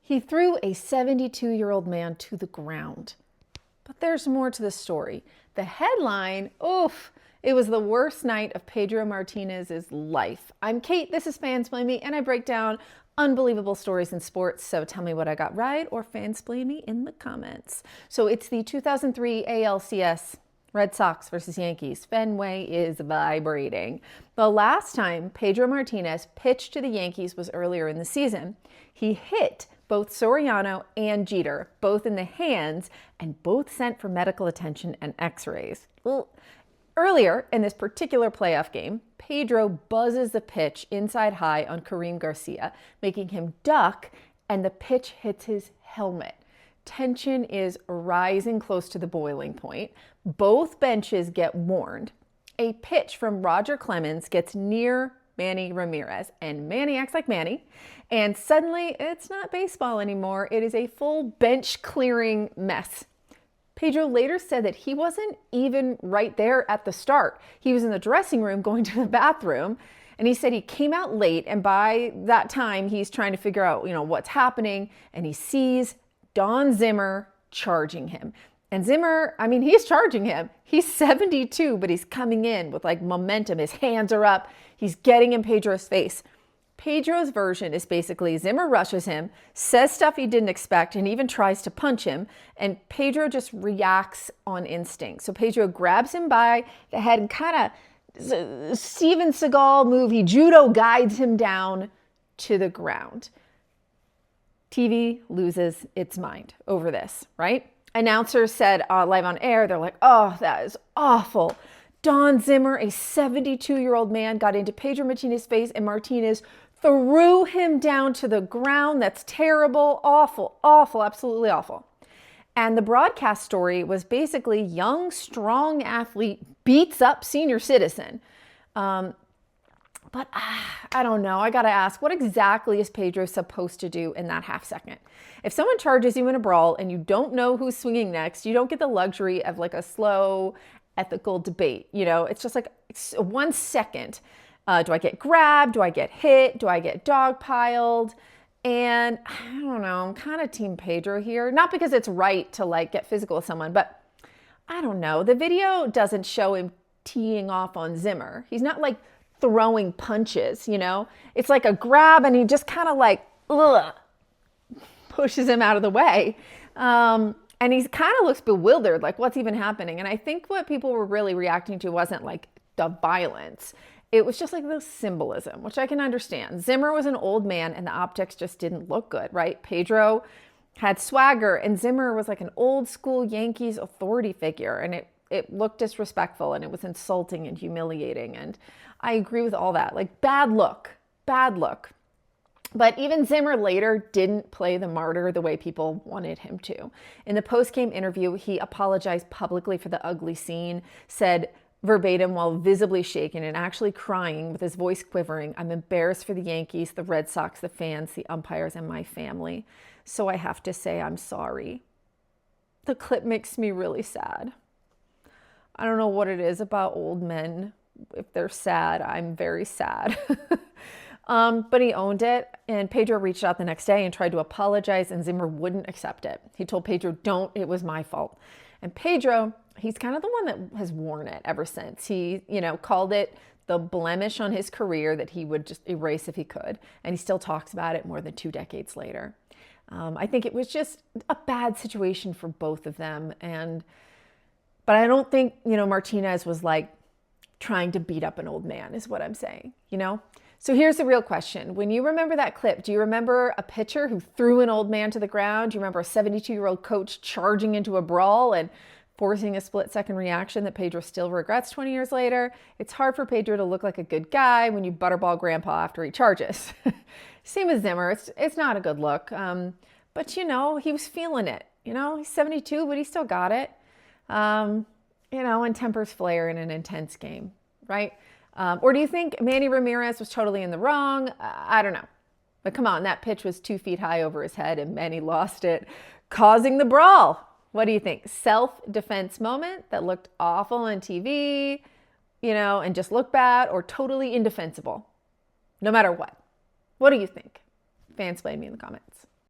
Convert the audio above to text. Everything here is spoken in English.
He threw a 72-year-old man to the ground. But there's more to the story. The headline, oof, it was the worst night of Pedro Martinez's life. I'm Kate, this is Fansplain Me, and I break down unbelievable stories in sports. So tell me what I got right or fansplain me in the comments. So it's the 2003 ALCS, Red Sox versus Yankees. Fenway is vibrating. The last time Pedro Martinez pitched to the Yankees was earlier in the season. He hit both Soriano and Jeter, both in the hands, and both sent for medical attention and x-rays. Well, earlier in this particular playoff game, Pedro buzzes the pitch inside high on Karim García, making him duck, and the pitch hits his helmet. Tension is rising close to the boiling point. Both benches get warned. A pitch from Roger Clemens gets near Manny Ramírez, and Manny acts like Manny, and suddenly it's not baseball anymore. It is a full bench clearing mess. Pedro later said that he wasn't even right there at the start. He was in the dressing room going to the bathroom, and he said he came out late, and by that time he's trying to figure out, what's happening, and he sees Don Zimmer charging him. And Zimmer, he's charging him. He's 72, but he's coming in with momentum. His hands are up. He's getting in Pedro's face. Pedro's version is basically Zimmer rushes him, says stuff he didn't expect, and even tries to punch him. And Pedro just reacts on instinct. So Pedro grabs him by the head and kind of Steven Seagal move. He judo guides him down to the ground. TV loses its mind over this, right? Announcers said live on air, they're like, oh, that is awful. Don Zimmer, a 72-year-old man, got into Pedro Martinez's face, and Martinez threw him down to the ground. That's terrible, awful, awful, absolutely awful. And the broadcast story was basically young, strong athlete beats up senior citizen. But I don't know. I got to ask, what exactly is Pedro supposed to do in that half second? If someone charges you in a brawl and you don't know who's swinging next, you don't get the luxury of a slow, ethical debate. It's just it's 1 second. Do I get grabbed? Do I get hit? Do I get dogpiled? And I don't know. I'm kind of team Pedro here. Not because it's right to get physical with someone, but I don't know. The video doesn't show him teeing off on Zimmer. He's not throwing punches, It's like a grab and he just kind of pushes him out of the way. And he kind of looks bewildered, what's even happening? And I think what people were really reacting to wasn't the violence. It was just the symbolism, which I can understand. Zimmer was an old man and the optics just didn't look good, right? Pedro had swagger and Zimmer was an old school Yankees authority figure, and it looked disrespectful and it was insulting and humiliating. And I agree with all that. Bad look. But even Zimmer later didn't play the martyr the way people wanted him to. In the post-game interview, he apologized publicly for the ugly scene, said verbatim while visibly shaken and actually crying with his voice quivering, "I'm embarrassed for the Yankees, the Red Sox, the fans, the umpires, and my family. So I have to say I'm sorry." The clip makes me really sad. I don't know what it is about old men. If they're sad, I'm very sad. But he owned it, and Pedro reached out the next day and tried to apologize, and Zimmer wouldn't accept it. He told Pedro, "Don't, it was my fault." And Pedro, he's kind of the one that has worn it ever since. He, called it the blemish on his career that he would just erase if he could. And he still talks about it more than 2 decades later. I think it was just a bad situation for both of them. But I don't think, Martinez was trying to beat up an old man is what I'm saying, So here's the real question. When you remember that clip, do you remember a pitcher who threw an old man to the ground? Do you remember a 72-year-old coach charging into a brawl and forcing a split-second reaction that Pedro still regrets 20 years later? It's hard for Pedro to look like a good guy when you butterball grandpa after he charges. Same as Zimmer. It's not a good look. But, he was feeling it. He's 72, but he still got it. And tempers flare in an intense game, right? Or do you think Manny Ramírez was totally in the wrong? I don't know. But come on, that pitch was 2 feet high over his head and Manny lost it, causing the brawl. What do you think? Self-defense moment that looked awful on TV, and just looked bad, or totally indefensible, no matter what? What do you think? Fansplain me in the comments.